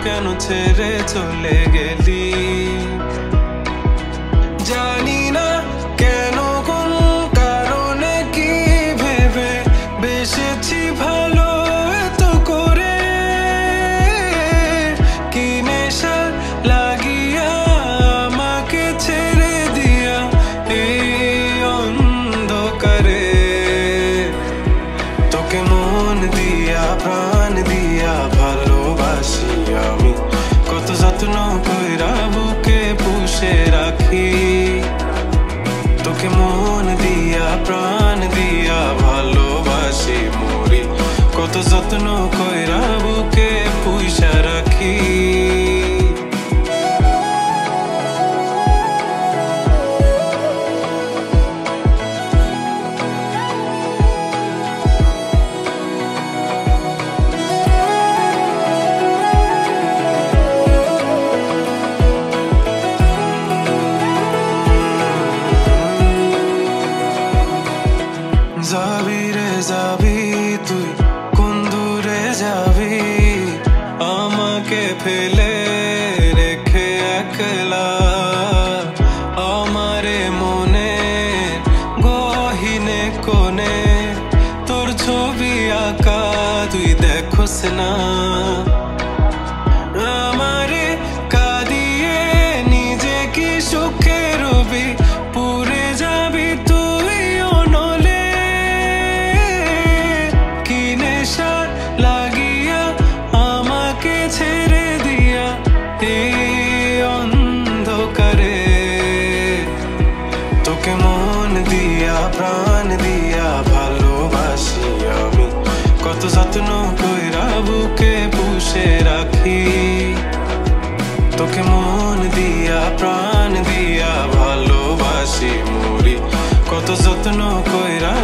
কেন ছেড়ে চলে গেলি? জানি না কেন, কোন কারণে, কি ভেবে বেসেছি ভালো এত করে। কি নেশা লাগিয়া আমাকে ছেড়ে দিয়া এই অন্ধকারে। তোকে মন দিয়া প্রাণ দিয়া ভালোবাসি আমি, কত যত্ন কইরা বুকে পুষে রাখি। তোকে মন দিয়া প্রাণ দিয়া ভালোবাসি মরি, কত যত্ন কইরা বুকে পুষে রাখি। যাবি রে যাবি তুই, কোন দূরে যাবি আমাকে ফেলে রেখে একলা। আমারে মনে গহীনে কোণে তোর ছবি আঁকা তুই দেখোস না। আমারে কাঁদিয়ে নিজে কি সুখে রবি, পুরে যাবি তুই অনলে। কি নেশা লাগিয়া আমাকে ছেড়ে দিয়া এই অন্ধকারে। তোকে মন দিয়া প্রাণ দিয়া ভালোবাসি আমি, কত যত্ন কইরা বুকে পুষে রাখি। তোকে মন দিয়া প্রাণ দিয়া ভালোবাসি মরি, কত যত্ন কইরা